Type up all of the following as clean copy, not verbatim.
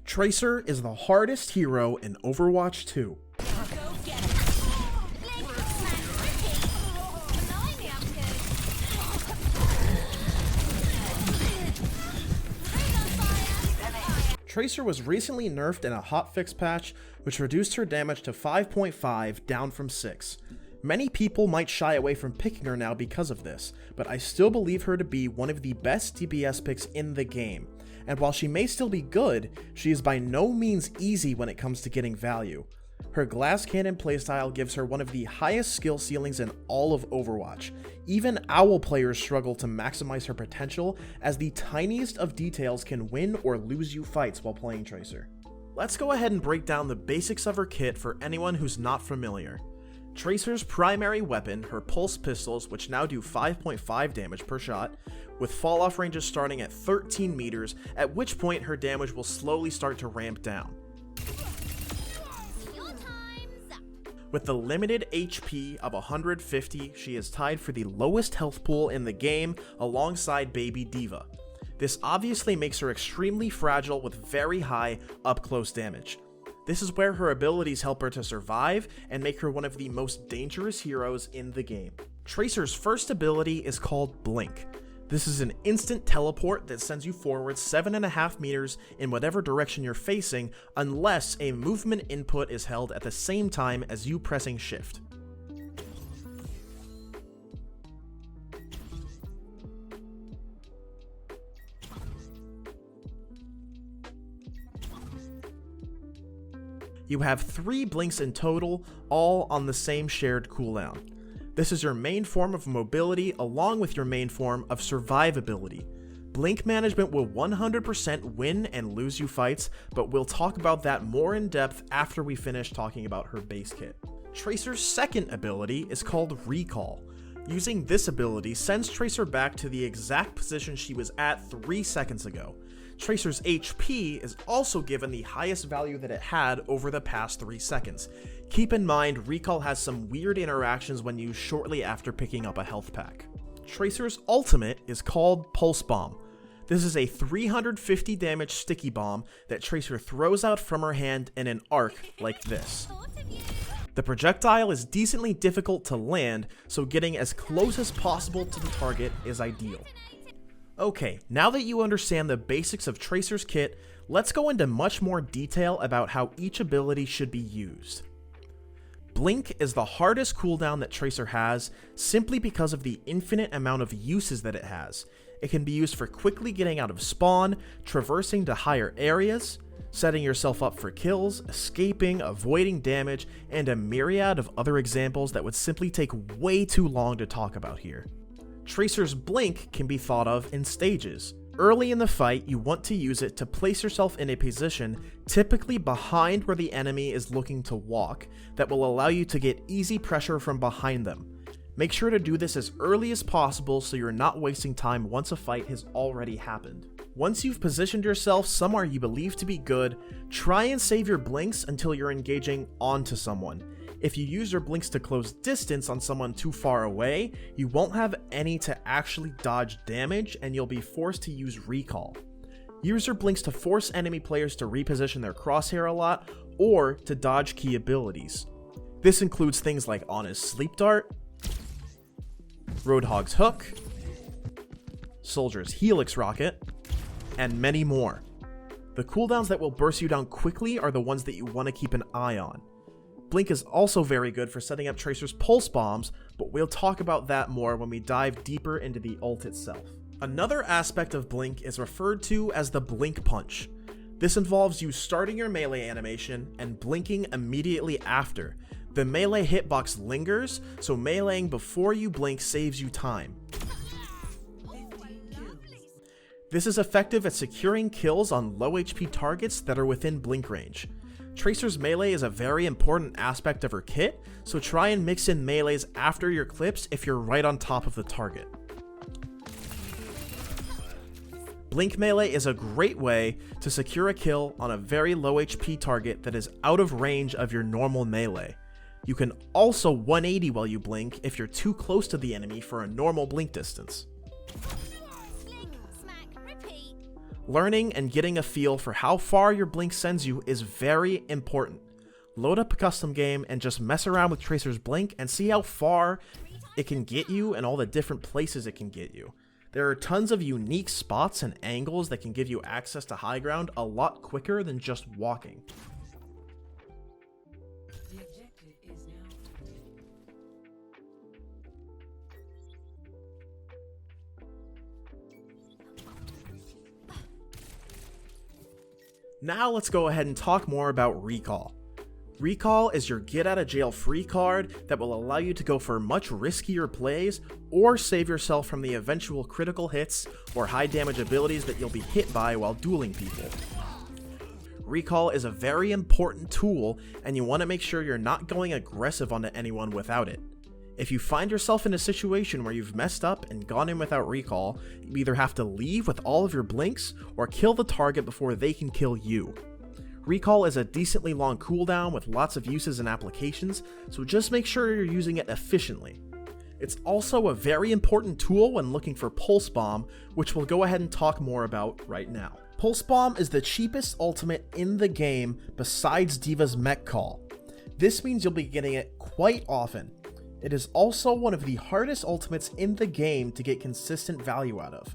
Tracer is the hardest hero in Overwatch 2. Tracer was recently nerfed in a hotfix patch, which reduced her damage to 5.5, down from 6. Many people might shy away from picking her now because of this, but I still believe her to be one of the best DPS picks in the game. And while she may still be good, she is by no means easy when it comes to getting value. Her glass cannon playstyle gives her one of the highest skill ceilings in all of Overwatch. Even OWL players struggle to maximize her potential, as the tiniest of details can win or lose you fights while playing Tracer. Let's go ahead and break down the basics of her kit for anyone who's not familiar. Tracer's primary weapon, her pulse pistols, which now do 5.5 damage per shot, with fall-off ranges starting at 13 meters, at which point her damage will slowly start to ramp down. With the limited HP of 150, she is tied for the lowest health pool in the game alongside Baby D.Va. This obviously makes her extremely fragile with very high up-close damage. This is where her abilities help her to survive and make her one of the most dangerous heroes in the game. Tracer's first ability is called Blink. This is an instant teleport that sends you forward 7.5 meters in whatever direction you're facing, unless a movement input is held at the same time as you pressing shift. You have 3 blinks in total, all on the same shared cooldown. This is your main form of mobility along with your main form of survivability. Blink management will 100% win and lose you fights, but we'll talk about that more in depth after we finish talking about her base kit. Tracer's second ability is called Recall. Using this ability sends Tracer back to the exact position she was at 3 seconds ago. Tracer's HP is also given the highest value that it had over the past 3 seconds. Keep in mind, Recall has some weird interactions when used shortly after picking up a health pack. Tracer's ultimate is called Pulse Bomb. This is a 350 damage sticky bomb that Tracer throws out from her hand in an arc like this. The projectile is decently difficult to land, so getting as close as possible to the target is ideal. Okay, now that you understand the basics of Tracer's kit, let's go into much more detail about how each ability should be used. Blink is the hardest cooldown that Tracer has, simply because of the infinite amount of uses that it has. It can be used for quickly getting out of spawn, traversing to higher areas, setting yourself up for kills, escaping, avoiding damage, and a myriad of other examples that would simply take way too long to talk about here. Tracer's Blink can be thought of in stages. Early in the fight, you want to use it to place yourself in a position, typically behind where the enemy is looking to walk, that will allow you to get easy pressure from behind them. Make sure to do this as early as possible so you're not wasting time once a fight has already happened. Once you've positioned yourself somewhere you believe to be good, try and save your blinks until you're engaging onto someone. If you use your blinks to close distance on someone too far away, you won't have any to actually dodge damage and you'll be forced to use Recall. Use your blinks to force enemy players to reposition their crosshair a lot, or to dodge key abilities. This includes things like Ana's Sleep Dart, Roadhog's Hook, Soldier's Helix Rocket, and many more. The cooldowns that will burst you down quickly are the ones that you want to keep an eye on. Blink is also very good for setting up Tracer's pulse bombs, but we'll talk about that more when we dive deeper into the ult itself. Another aspect of Blink is referred to as the Blink Punch. This involves you starting your melee animation and blinking immediately after. The melee hitbox lingers, so meleeing before you blink saves you time. This is effective at securing kills on low HP targets that are within blink range. Tracer's melee is a very important aspect of her kit, so try and mix in melees after your clips if you're right on top of the target. Blink melee is a great way to secure a kill on a very low HP target that is out of range of your normal melee. You can also 180 while you blink if you're too close to the enemy for a normal blink distance. Learning and getting a feel for how far your blink sends you is very important. Load up a custom game and just mess around with Tracer's blink and see how far it can get you and all the different places it can get you. There are tons of unique spots and angles that can give you access to high ground a lot quicker than just walking. Now let's go ahead and talk more about Recall. Recall is your get out of jail free card that will allow you to go for much riskier plays or save yourself from the eventual critical hits or high damage abilities that you'll be hit by while dueling people. Recall is a very important tool and you want to make sure you're not going aggressive onto anyone without it. If you find yourself in a situation where you've messed up and gone in without Recall, you either have to leave with all of your blinks or kill the target before they can kill you. Recall is a decently long cooldown with lots of uses and applications, so just make sure you're using it efficiently. It's also a very important tool when looking for Pulse Bomb, which we'll go ahead and talk more about right now. Pulse Bomb is the cheapest ultimate in the game besides D.Va's Mech Call. This means you'll be getting it quite often. It is also one of the hardest ultimates in the game to get consistent value out of.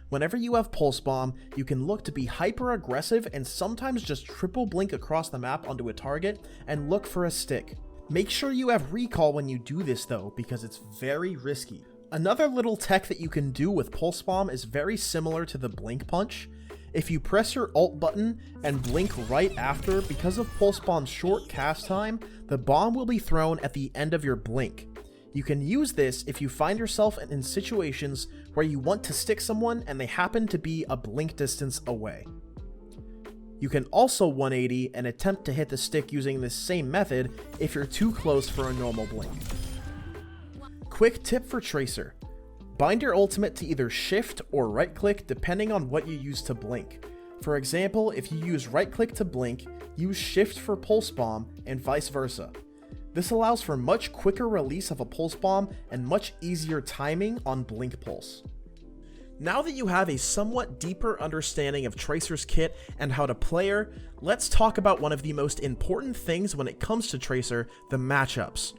Whenever you have Pulse Bomb, you can look to be hyper aggressive and sometimes just triple blink across the map onto a target and look for a stick. Make sure you have Recall when you do this though, because it's very risky. Another little tech that you can do with Pulse Bomb is very similar to the Blink Punch. If you press your Alt button and blink right after, because of Pulse Bomb's short cast time, the bomb will be thrown at the end of your blink. You can use this if you find yourself in situations where you want to stick someone and they happen to be a blink distance away. You can also 180 and attempt to hit the stick using this same method if you're too close for a normal blink. Quick tip for Tracer. Bind your ultimate to either shift or right click depending on what you use to blink. For example, if you use right click to blink, use shift for Pulse Bomb and vice versa. This allows for much quicker release of a Pulse Bomb and much easier timing on Blink Pulse. Now that you have a somewhat deeper understanding of Tracer's kit and how to play her, let's talk about one of the most important things when it comes to Tracer, the matchups.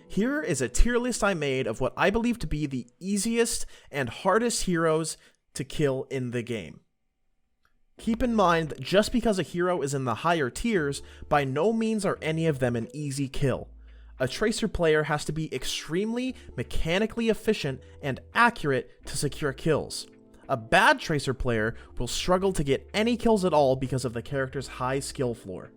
Here is a tier list I made of what I believe to be the easiest and hardest heroes to kill in the game. Keep in mind that just because a hero is in the higher tiers, by no means are any of them an easy kill. A Tracer player has to be extremely mechanically efficient and accurate to secure kills. A bad Tracer player will struggle to get any kills at all because of the character's high skill floor.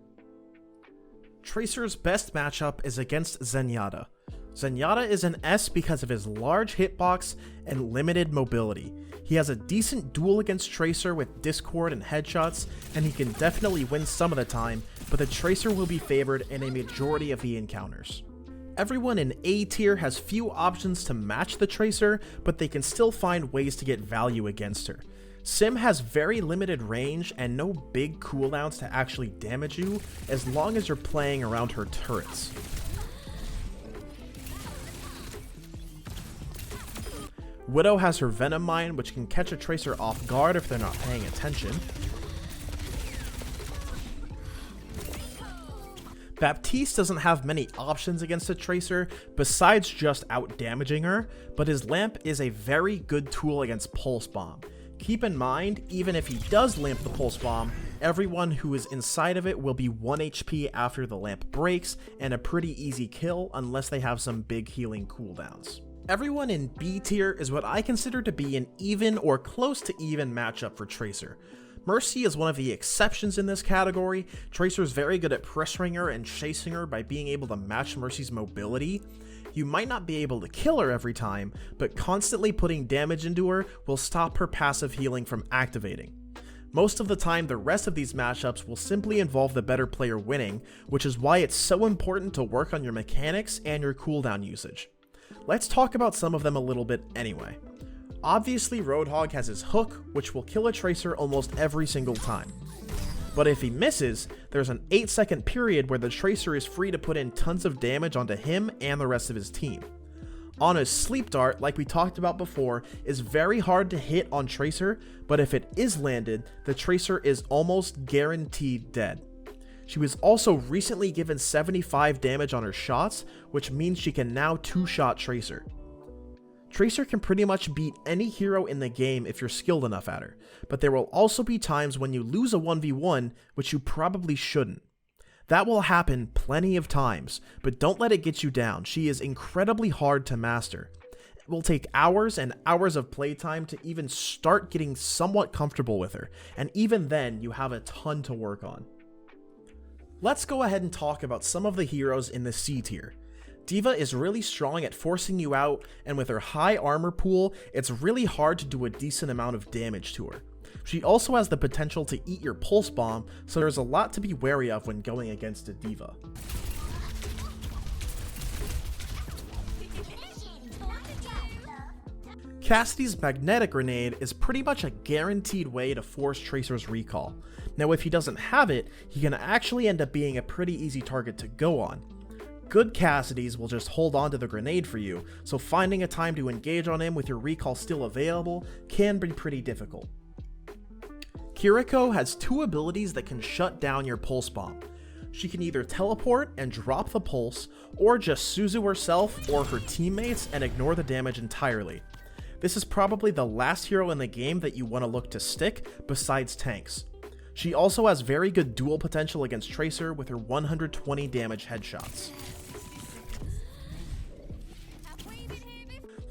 Tracer's best matchup is against Zenyatta. Zenyatta is an S because of his large hitbox and limited mobility. He has a decent duel against Tracer with Discord and headshots, and he can definitely win some of the time, but the Tracer will be favored in a majority of the encounters. Everyone in A tier has few options to match the Tracer, but they can still find ways to get value against her. Sim has very limited range and no big cooldowns to actually damage you as long as you're playing around her turrets. Widow has her Venom Mine, which can catch a Tracer off guard if they're not paying attention. Baptiste doesn't have many options against a Tracer besides just out-damaging her, but his lamp is a very good tool against Pulse Bomb. Keep in mind, even if he does lamp the Pulse Bomb, everyone who is inside of it will be 1 HP after the lamp breaks, and a pretty easy kill unless they have some big healing cooldowns. Everyone in B tier is what I consider to be an even or close to even matchup for Tracer. Mercy is one of the exceptions in this category. Tracer is very good at pressuring her and chasing her by being able to match Mercy's mobility. You might not be able to kill her every time, but constantly putting damage into her will stop her passive healing from activating. Most of the time, the rest of these matchups will simply involve the better player winning, which is why it's so important to work on your mechanics and your cooldown usage. Let's talk about some of them a little bit anyway. Obviously, Roadhog has his hook, which will kill a Tracer almost every single time. But if he misses, there's an 8-second period where the Tracer is free to put in tons of damage onto him and the rest of his team. Ana's sleep dart, like we talked about before, is very hard to hit on Tracer, but if it is landed, the Tracer is almost guaranteed dead. She was also recently given 75 damage on her shots, which means she can now two-shot Tracer. Tracer can pretty much beat any hero in the game if you're skilled enough at her, but there will also be times when you lose a 1v1, which you probably shouldn't. That will happen plenty of times, but don't let it get you down. She is incredibly hard to master. It will take hours and hours of playtime to even start getting somewhat comfortable with her, and even then you have a ton to work on. Let's go ahead and talk about some of the heroes in the C tier. D.Va is really strong at forcing you out, and with her high armor pool, it's really hard to do a decent amount of damage to her. She also has the potential to eat your pulse bomb, so there's a lot to be wary of when going against a D.Va. Cassidy's magnetic grenade is pretty much a guaranteed way to force Tracer's recall. Now if he doesn't have it, he can actually end up being a pretty easy target to go on. Good Cassidys will just hold on to the grenade for you, so finding a time to engage on him with your recall still available can be pretty difficult. Kiriko has two abilities that can shut down your pulse bomb. She can either teleport and drop the pulse, or just Suzu herself or her teammates and ignore the damage entirely. This is probably the last hero in the game that you want to look to stick, besides tanks. She also has very good duel potential against Tracer with her 120 damage headshots.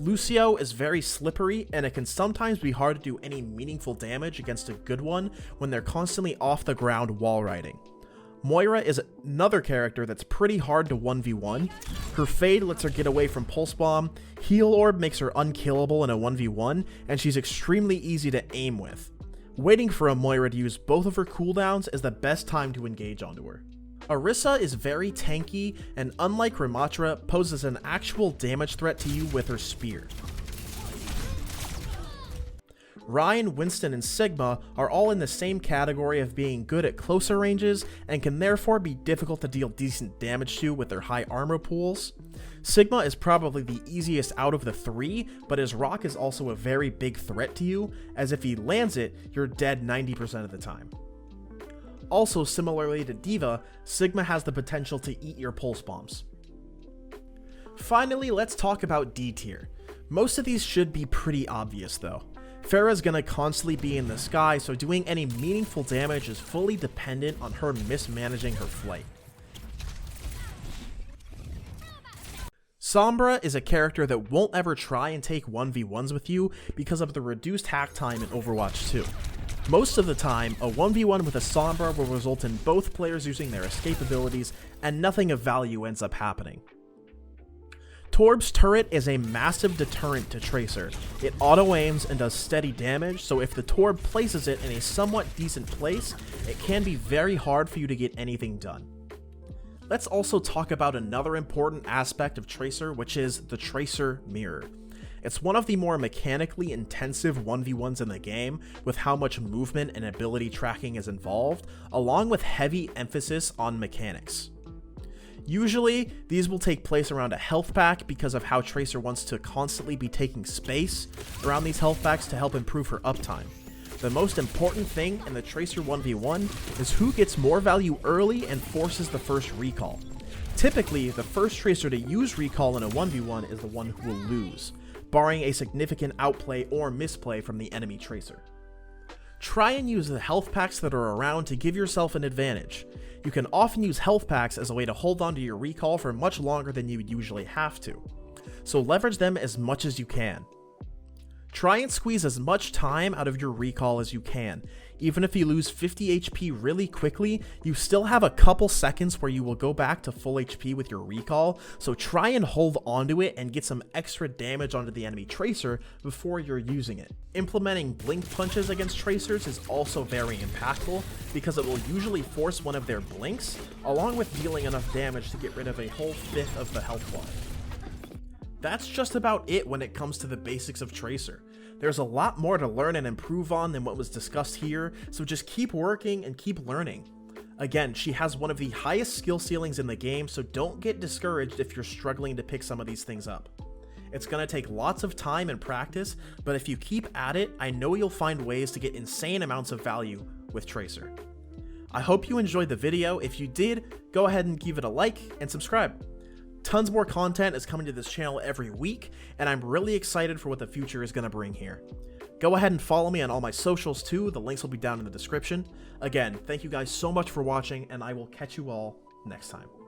Lucio is very slippery, and it can sometimes be hard to do any meaningful damage against a good one when they're constantly off the ground wall riding. Moira is another character that's pretty hard to 1v1. Her fade lets her get away from Pulse Bomb, Heal Orb makes her unkillable in a 1v1, and she's extremely easy to aim with. Waiting for a Moira to use both of her cooldowns is the best time to engage onto her. Orisa is very tanky, and unlike Ramattra, poses an actual damage threat to you with her spear. Ryan, Winston, and Sigma are all in the same category of being good at closer ranges, and can therefore be difficult to deal decent damage to with their high armor pools. Sigma is probably the easiest out of the three, but his rock is also a very big threat to you, as if he lands it, you're dead 90% of the time. Also, similarly to D.Va, Sigma has the potential to eat your pulse bombs. Finally, let's talk about D tier. Most of these should be pretty obvious though. Pharah's gonna constantly be in the sky, so doing any meaningful damage is fully dependent on her mismanaging her flight. Sombra is a character that won't ever try and take 1v1s with you because of the reduced hack time in Overwatch 2. Most of the time, a 1v1 with a Sombra will result in both players using their escape abilities, and nothing of value ends up happening. Torb's turret is a massive deterrent to Tracer. It auto-aims and does steady damage, so if the Torb places it in a somewhat decent place, it can be very hard for you to get anything done. Let's also talk about another important aspect of Tracer, which is the Tracer Mirror. It's one of the more mechanically intensive 1v1s in the game, with how much movement and ability tracking is involved, along with heavy emphasis on mechanics. Usually, these will take place around a health pack because of how Tracer wants to constantly be taking space around these health packs to help improve her uptime. The most important thing in the Tracer 1v1 is who gets more value early and forces the first recall. Typically, the first Tracer to use recall in a 1v1 is the one who will lose, barring a significant outplay or misplay from the enemy Tracer. Try and use the health packs that are around to give yourself an advantage. You can often use health packs as a way to hold on to your recall for much longer than you would usually have to, so leverage them as much as you can. Try and squeeze as much time out of your recall as you can. Even if you lose 50 HP really quickly, you still have a couple seconds where you will go back to full HP with your recall, so try and hold onto it and get some extra damage onto the enemy Tracer before you're using it. Implementing blink punches against Tracers is also very impactful, because it will usually force one of their blinks, along with dealing enough damage to get rid of a whole fifth of the health bar. That's just about it when it comes to the basics of Tracer. There's a lot more to learn and improve on than what was discussed here, so just keep working and keep learning. Again, she has one of the highest skill ceilings in the game, so don't get discouraged if you're struggling to pick some of these things up. It's going to take lots of time and practice, but if you keep at it, I know you'll find ways to get insane amounts of value with Tracer. I hope you enjoyed the video. If you did, go ahead and give it a like and subscribe. Tons more content is coming to this channel every week, and I'm really excited for what the future is going to bring here. Go ahead and follow me on all my socials too. The links will be down in the description. Again, thank you guys so much for watching, and I will catch you all next time.